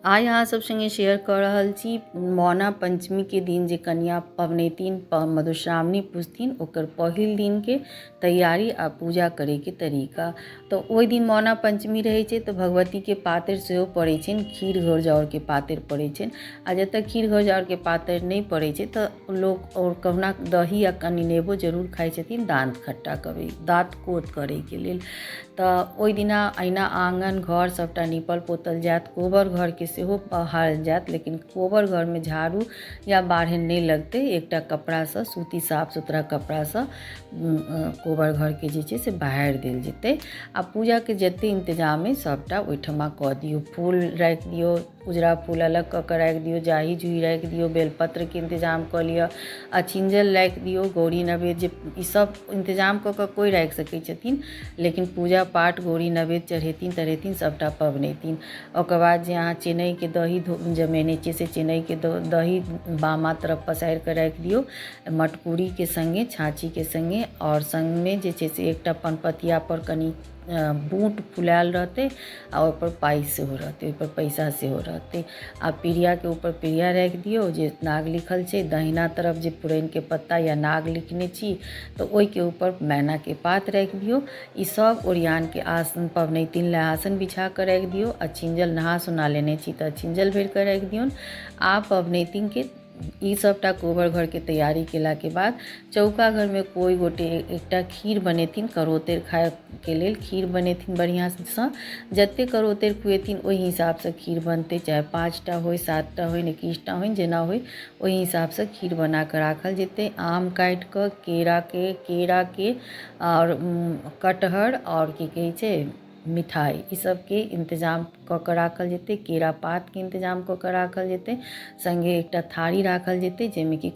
आइ अहाँ सब संगे शेयर कऽ रहल छी मौना पंचमी के दिन जे कन्या पबनैतिन मधुश्रावणी पूजथिन ओकर पहिल दिन के तैयारी आ पूजा करे के तरीका। तो ओहि दिन मौना पंचमी रहै छै तऽ भगवती के पातरि सेहो पड़ै छनि, खीर घोर जाउर के पातरि पड़ै छनि। आ जतऽ खीर घोर जाउर के पातरि नहि पड़ै छै तऽ लोक और कहुना दही आ कनि नेबो जरूर खाइ छथिन दाँत खट्टा करै, दाँत कोत करै के लेल। तऽ ओहि दिना अहिना आँगन घर सबटा नीपल पोतल जायत, कोबर घर के सेहो बहारल जायत, लेकिन कोबर घर में झाड़ू या बाढ़नि नहीं लगतै। एकटा कपड़ा से सूती साफ सुथरा कपड़ा से कोबर घर के जे छै से बहारि देल जेतै। आ पूजा के जते इंतजाम अइ सबटा ओहिठमा कऽ दियौ। फूल राखि दियौ, उजरा फूल अलग कऽ के राखि दियौ, जाही जूही राखि दियौ, बेलपत्र के इंतजाम कऽ लिअ, अछिंजल राखि दियौ, गौरी नवेद्य ई सब इंतजाम कऽ के कोई राखि सकै छथिन, लेकिन पूजा पाठ गौरी नवेद्य चढ़ेथिन तढ़ेथिन सबटा पबनैतिन। ओकर बाद जे अहाँ चेन्नई के दही जमेने छियै से चेन्नई के दही बामा तरफ पसारि के राखि दियौ, मटकूरी के संगे छाँछी के संगे। और संग में जे छै से एकटा पनपथिया पर कनि बूट फुलायल रहतै आ ओहिपर पाइ सेहो रहतै, ओहिपर पैसा सेहो रहतै। आ पीढ़िया के ऊपर पीढ़िया राखि दियौ जे नाग लिखल छै, दहिना तरफ जे पुरैन के पत्ता या नाग लिखने छी तऽ ओहिके ऊपर मैना के पात राखि दियौ। ई सब ओरियान के आसन पबनैतिन ले आसन बिछा के राखि दियौ। अछिंजल नहा सोना लेने छी तऽ अछिंजल भरि के राखि दियौन। आ पबनैतिन के ई सबटा कोबर घर के तैयारी केला के बाद चौका घर में कोई गोटे एकटा खीर बनेथिन करोतेर खाय के लेल। खीर बनेथिन बढ़िया से, जते करोतेर खुएथिन ओहि हिसाब से खीर बनते, चाहे 5टा होय 7टा होय 21टा होय जेना होय ओहि हिसाब से खीर बना के राखल जेतै। आम काटि के केरा के और कटहर और की कहै छै मिठाई ई सब के इंतजाम कऽ के राखल जेतै, केरा पात के इंतजाम कऽ के राखल जेतै। संगे एकटा थारी राखल जेतै जाहिमे कि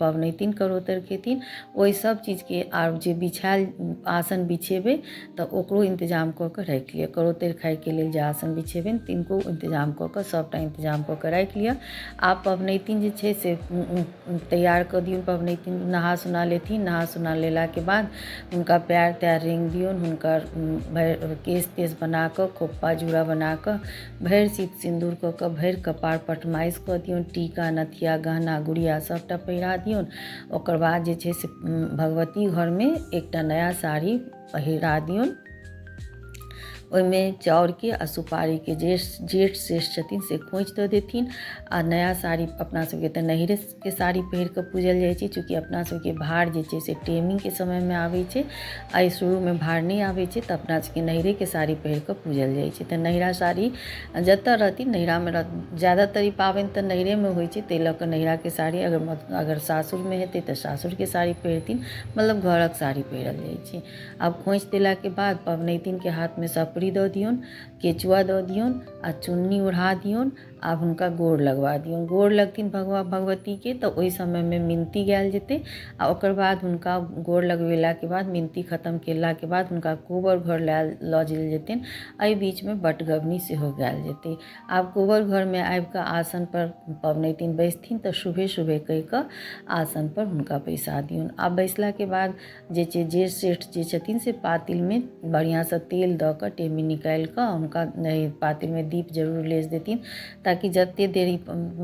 पबनैतिन करोतर खेथिन। ओहि सब चीज के आर जे बिछायल आसन बिछेबै तऽ ओकरो इंतजाम कऽ के राखि लिअ। करोतर खाय के लेल जे आसन बिछेबै तिनको इंतजाम कऽ के सबटा इंतजाम कऽ के राखि लिअ। आब पबनैतिन जे छै से तैयार कऽ दियौन। पबनैतिन नहा सोना लेथिन, नहा सोना लेला के बाद हुनका पैर तैर रेंग दियौन, हुनकर केश तेश बना कऽ खोप्पा जूड़ा बना कऽ भरि सित सिन्दूर कऽ के भरि कपार पटमाइश कऽ दियौन। टीका नथिया गहना गुड़िया सबटा पहिरा दियौन। ओकर बाद जे छै से भगवती घर में एकटा नया साड़ी पहिरा दियौन। ओहिमे चाउर के आ सुपारी के जेठ शेष छथिन से खोइच दऽ देथिन। आ नया साड़ी अपना सबके तऽ नैहरे के साड़ी पहिर कऽ पूजल जाइ छै, चूँकि अपना सबके भार जे छै से टेमी के समय में आबै छै। आइ शुरू में भार नहीं आबै छै तऽ अपना सबके नैहरे के साड़ी पहिर कऽ पूजल जाइ छै। तऽ नैहरा साड़ी जतऽ रहथिन नैहरा में ज्यादातर ई पाबनि तऽ नैहरे में होइ छै, ताहि लऽ कऽ नैहरा के साड़ी अगर सासुर में हेतै तऽ सासुर के साड़ी पहिरथिन, मतलब घरक साड़ी पहिरल जाइ छै। आब खोइच देला के बाद पबनैतिन के हाथ में सपरी दऽ दियौन, केचुआ दऽ दियौन आ चुन्नी ओढ़ा दियौन। आब हुनका गोर लगवा दियौन। गोर लगथिन भगवती के तऽ ओहि समय में मिनती गायल जेतै। आ ओकर बाद हुनका गोर लगवेला के बाद मिनती खत्म केला के बाद हुनका कोबर घर लऽ जायल जेतनि। एहि बीच में बटगबनी सेहो गायल जेतै। आब कोबर घर में आबि कऽ आसन पर पबनैतिन बैसथिन तऽ शुभे शुभे कहि कऽ आसन पर हुनका बैसा दियौन। आब बैसला के बाद जे छै जेठ सेठ जे छथिन से पातिल में बढ़िया से तेल दऽ कऽ टेमी निकालि कऽ हुनका पातिल में दीप जरूर लेस देथिन, ताकि जते देर ई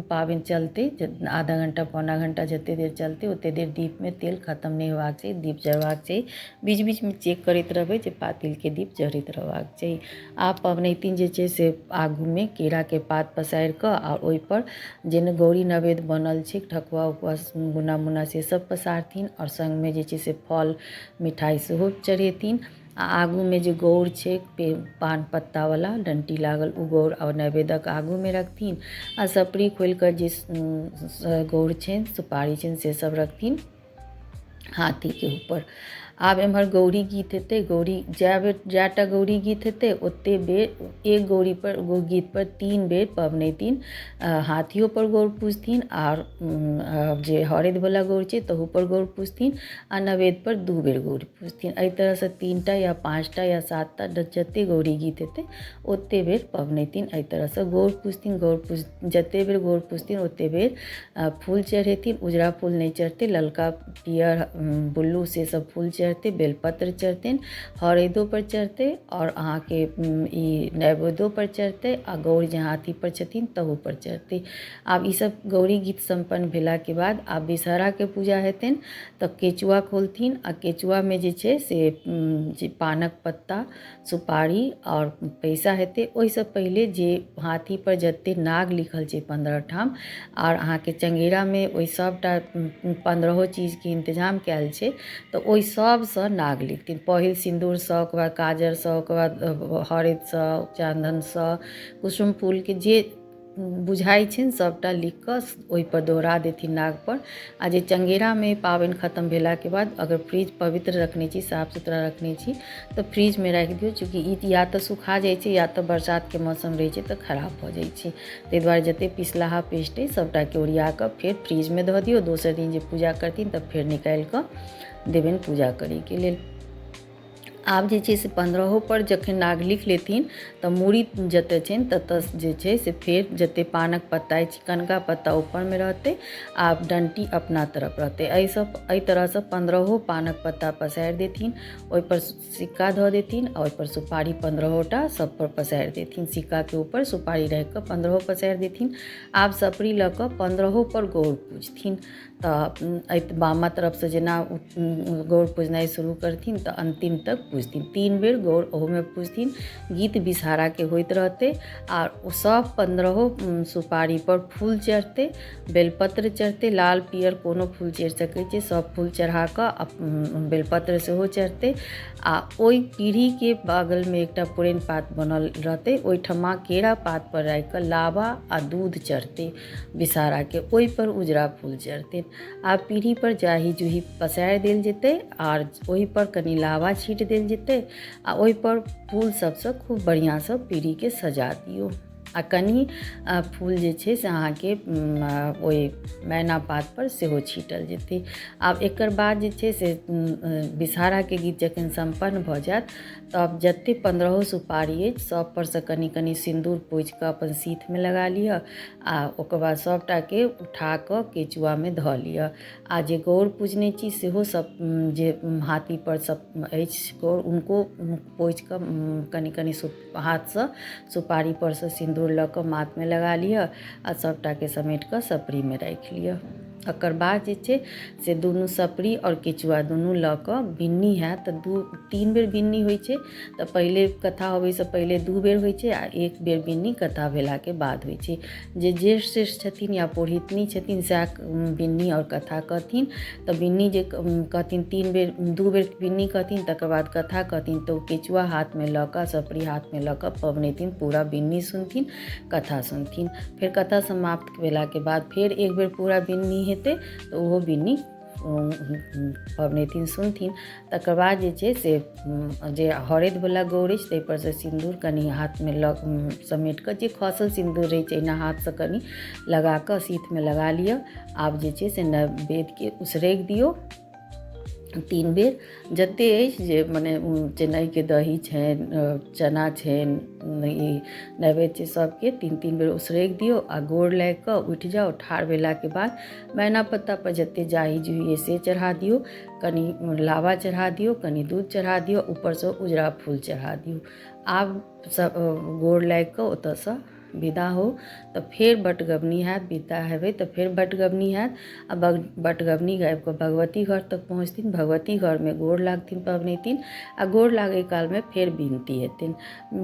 पाबनि चलतै, आधा घंटा पौना घंटा जते देर चलतै ओते देर दीप में तेल खत्म नहीं होबाक चाही, दीप जरबाक चाही। बीच बीच में चेक करैत रहबै जे पातिल के दीप जरैत रहबाक चाही। आब पबनैतिन जे छै से आगू में केरा के पात पसारि कऽ आ ओहिपर जेना गौरी नवेद्य बनल छै ठकुआ उकुआ बुना मुना से सब पसारथिन। और संग में जे छै से फल मिठाई सेहो चढ़ेथिन। आ आगू में जे गौर छै पान पत्ता वाला डंटी लागल उ गौर और नैवेद्यक आगू में रखथिन। आ सपरी खोलि कऽ जे गौर छनि सुपारी छनि से सब रखथिन हाथी के ऊपर। आब एम्हर गौरी गीत हेतै। गौरी जएटा गौरी गीत हेतै ओते बेर एक गौरी पर गीत पर 3 बेर पबनैतिन हाथियों पर गौर पूजथिन और जे हरैद वाला गौर छै तहू पर गौर पूजथिन आ नवेद्य पर 2 बेर गौर पूजथिन। एहि तरह से 3टा या 5टा या 7टा जते गौरी गीत हेतै ओते बेर पबनैतिन एहि तरह से गौर पूजथिन। जते बेर गौर पूजथिन ओते बेर फूल चढ़ेथिन। उजरा फूल नहीं चढ़तै, ललका पियर बुल्लू से सब फूल चढ़तै। चढ़तै, बेलपत्र चढ़तनि, हरैदो पर चढ़तै और अहाँके ई नैवेद्यो पर चढ़तै आ गौरी जे हाथी पर छथिन तहू पर चढ़तै। आब ई सब गौरी गीत सम्पन्न भेलाके बाद आब विषहराके पूजा हेतनि। तऽ केचुआ खोलथिन आ केचुआमे जे छै से जे पानक पत्ता, सुपारी और पैसा हेतै। ओहिसँ पहिले जे हाथी पर जते नाग लिखल छै 15 ठाम और अहाँके चंगेरामे ओहि सबटा 15 चीजके इन्तजाम कयल छै, तऽ ओहि सबसँ नाग लिखथिन। पहिल सिन्दूरसँ, ओकर बाद काजरसँ, ओकर बाद हरदिसँ, चन्दनसँ, कुसुम फूलके जे बुझाइ छनि सबटा लिख कऽ ओहिपर दोहरा देथिन नागपर। आ जे चंगेरामे पाबनि खत्म भेलाके बाद अगर फ्रिज पवित्र रखने छी, साफ सुथरा रखने छी, तऽ फ्रिजमे राखि दियौ, चूँकि ई या तऽ सुखा जाइ छै या तऽ बरसातके मौसम रहै छै तऽ खराब भऽ जाइ छै। ताहि दुआरे जतेक पिसलाहा पेस्ट अइ सबटाके ओरिया कऽ फेर फ्रिजमे धऽ दियौ। दोसर दिन जे पूजा करथिन तऽ फेर निकालि कऽ देबनि पूजा करैके लेल। आब जे छै से 15 पर जखन नाग लिख लेथिन तऽ मूड़ी जतऽ छनि ततऽ जे छै से फेर जतेक पानक पत्ता अछि, कनका पत्ता ऊपरमे रहतै आ डंटी अपना तरफ रहतै। एहि तरहसँ 15 पानक पत्ता पसारि देथिन, ओहिपर सिक्का धऽ देथिन आ ओहिपर सुपारी 15टा सब पर पसारि देथिन। सिक्काके ऊपर सुपारी राखि कऽ 15 पसारि देथिन। आब सपरी लऽ कऽ 15 पर गौर पूजथिन। तऽ बामा तरफसँ जेना गौर पूजनाइ शुरू करथिन तऽ अन्तिम तक पूजथिन। 3 बेर गौर ओहोमे पूजथिन। गीत विषहाराके होइत रहतै आ सब 15 सुपारी पर फूल चढ़तै, बेलपत्र चढ़तै, लाल पियर कोनो फूल चढ़ि सकै छै, सब फूल चढ़ा कऽ बेलपत्र सेहो चढ़तै। आ ओहि पीढ़ीके बगलमे एकटा पुरैन पात बनल रहतै, ओहिठमा केरा पात पर राखि कऽ लाबा आ दूध चढ़तै विषहाराके, ओहिपर उजरा फूल चढ़तै। आब पीढ़ी पर जाही जूही पसारि देल जेतै और ओहिपर कनि लावा छीट देल जेतै आ ओहिपर फूल सबसँ खूब बढ़िआँसँ पीढ़ीके सजा दियौ। आ कनि फूल जे छै से अहाँके ओहि मैना पात पर सेहो छीटल जेतै। आब एकर बाद जे छै से विषहाराके गीत जखन सम्पन्न भऽ जायत तब जतेक 15 सुपारी अछि सब परसँ कनि कनि सिन्दूर पोछि कऽ अपन सीथमे लगा लिअ आ ओकर बाद सबटाके उठा कऽ केचुआमे धऽ लिअ। आ जे गौर पूजने छी सेहो सब जे हाथी पर सब अछि गौर, उनको पोछि कऽ कनि कनि हाथसँ सुपारी परसँ सिन्दूर लऽ कऽ माथमे लगा लिअ आ सबटाके समेट कऽ सपरीमे राखि लिअ। एकर बाद जे छै से दुनू सपरी और केचुआ दुनू लऽ कऽ बिन्नी हैत तऽ 3 बेर बिन्नी होइ छै। तऽ पहिले कथा होबैसँ पहिले 2 बेर होइ छै आ 1 बेर बिन्नी कथा भेलाके बाद होइ छै। जे ज्येष्ठ श्रेष्ठ छथिन या पुरोहितनी छथिन सएह बिन्नी और कथा कहथिन। तऽ बिन्नी जे कहथिन 2 बेर बिन्नी कहथिन, तकर बाद कथा कहथिन, तऽ ओ केचुआ हाथमे लऽ कऽ, सपरी हाथमे लऽ कऽ पबनैतिन पूरा बिन्नी सुनथिन, कथा सुनथिन। फेर कथा समाप्त भेलाके बाद फेर 1 बेर पूरा बिन्नी हेतै तऽ ओहो बिन्नी पबनैतिन सुनथिन। तकर बाद जे छै से जे हरदिवला गौर अछि ताहि परसँ सिन्दूर कनि हाथमे समेट कऽ, जे खसल सिन्दूर रहै छै एना हाथसँ कनि लगा कऽ सीथमे लगा लिअ। आब जे छै से नैवेद्यके उसरगि दियौ 3 बेर। जतेक अछि जे मने चेन्नइके दही छनि, चना छनि, ई नैवेद्य छै सबके 3 बेर उसरगि दियौ आ गोर लागि कऽ उठि जाउ। ठाढ़ भेलाके बाद मैना पत्ता पर जतेक जाही जूही से चढ़ा दियौ, कनि लावा चढ़ा दियौ, कनि दूध चढ़ा दियौ, ऊपरसँ उजरा फूल चढ़ा दियौ। आब सब गोर लागि कऽ ओतऽसँ विदा हो। तऽ फेर बटगबनी हैत, विदा हेबै तऽ फेर बटगबनी हैत आ बटगबनी गाबि कऽ भगवती घर तक पहुँचथिन। भगवती घरमे गोर लागथिन पबनैतिन आ गोर लागै कालमे फेर विनती हेतनि।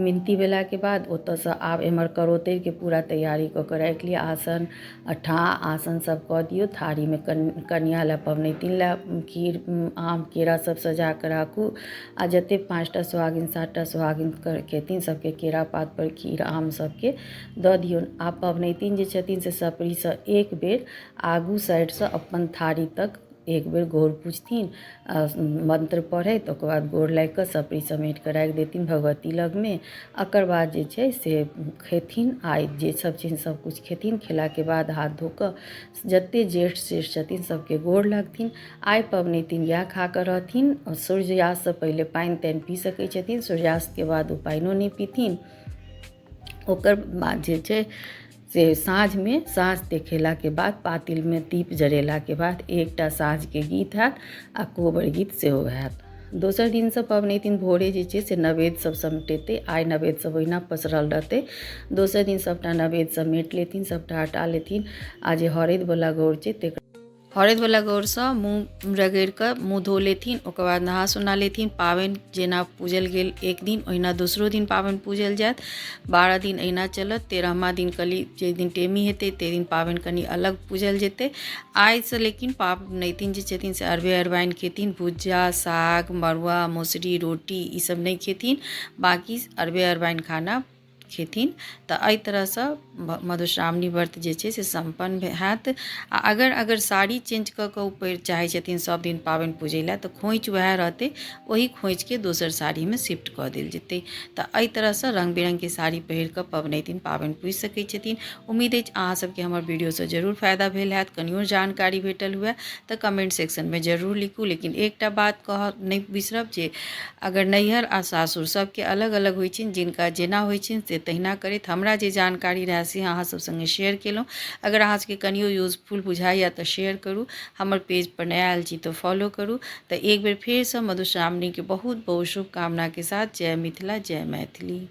विनती भेलाके बाद ओतऽसँ आब एम्हर करोतैके पूरा तैयारी कऽ कऽ राखि लिअ। आसन ठाँ आसन सब कऽ दियौ, थारीमे कनिया लए पबनैतिन लए खीर आम केरा सब सजा कऽ राखू। आ जतेक 5टा सोहागिन 7टा सोहागिन खेथिन सबके केरा पात पर खीर आम सबके दऽ दियौन। आब पबनैतिन जे छथिन से सपरीसँ 1 बेर आगू साइडसँ अपन थारी तक 1 बेर गौर पूजथिन मंत्र पढ़ैत। ओकर बाद गोर लागि कऽ सपरी समेट कऽ राखि देथिन भगवती लगमे। एकर बाद जे छै से खेथिन आ जे सब चीज सबकिछु खेथिन, खेलाके बाद हाथ धो कऽ जतेक ज्येष्ठ श्रेष्ठ छथिन सबके गोर लागथिन। आइ पबनैतिन इएह खा कऽ रहथिन। सूर्यास्तसँ पहिले पानि तानि पी सकै छथिन, सूर्यास्तके बाद ओ पानिओ नहि पीथिन। ओकर बाद जे छै से साँझमे साँझ देखेलाके बाद पातिलमे दीप जरेलाके बाद एकटा साँझके गीत हैत आ कोबर गीत सेहो हैत। दोसर दिनसँ पबनैतिन भोरे जे छै से नवेद सब समेटेतै। आइ नवेद सब ओहिना पसरल रहतै। दोसर दिन सबटा नवेद समेट लेथिन, सबटा हटा लेथिन। आ जे हरैदवला गौर छै तकर हरैदवला गौरसँ मुँह रगड़ि कऽ मुँह धो लेथिन। ओकर बाद नहा सोना लेथिन। पाबनि जेना पूजल गेल एक दिन, ओहिना दोसरो दिन पाबनि पूजल जायत। 12 दिन अहिना चलत। 13मा दिन कली जे दिन टेमी हेतै ताहि दिन पाबनि कनि अलग पूजल जेतै। आइसँ लेकिन पबनैतिन जे छथिन से अरबे अरबाइन खेथिन। भुज्जा, साग, मड़ुआ, मौसरी, रोटी ईसब नहीं खेथिन। बाकी अरबे अरबाइन खाना खेथिन। तऽ एहि तरहसँ मधुश्रावणी व्रत जे छै से सम्पन्न हैत। आ अगर साड़ी चेंज कऽ कऽ ऊपर चाहै छथिन सब दिन पाबनि पूजै लए तऽ खोइच वएह रहतै, ओही खोइचके दोसर साड़ीमे शिफ्ट कऽ देल जेतै। तऽ एहि तरहसँ रङ्ग बिरङ्गके साड़ी पहिर कऽ पबनैतिन पाबनि पूजि सकै छथिन। उम्मीद अछि अहाँ सबके हमर वीडियोसँ जरूर फायदा भेल हैत, कनियो जानकारी भेटल हुए तऽ कमेंट सेक्शनमे जरूर लिखू। लेकिन एकटा बात कहब नहि बिसरब जे अगर नैहर आ सासुर सबके अलग अलग होइ छनि, जिनका जेना होइ छनि से तहिना करैत। हमरा जे जानकारी रहै से अहाँ सब संगे शेयर केलहुँ। अगर अहाँ सबके कनियो यूजफुल बुझाइए तऽ शेयर करू। हमर पेज पर नया आयल छी तऽ फॉलो करू। तऽ एक बेर फेरसँ मधुश्रावणीके बहुत बहुत शुभकामनाके साथ जय मिथिला, जय मैथिली।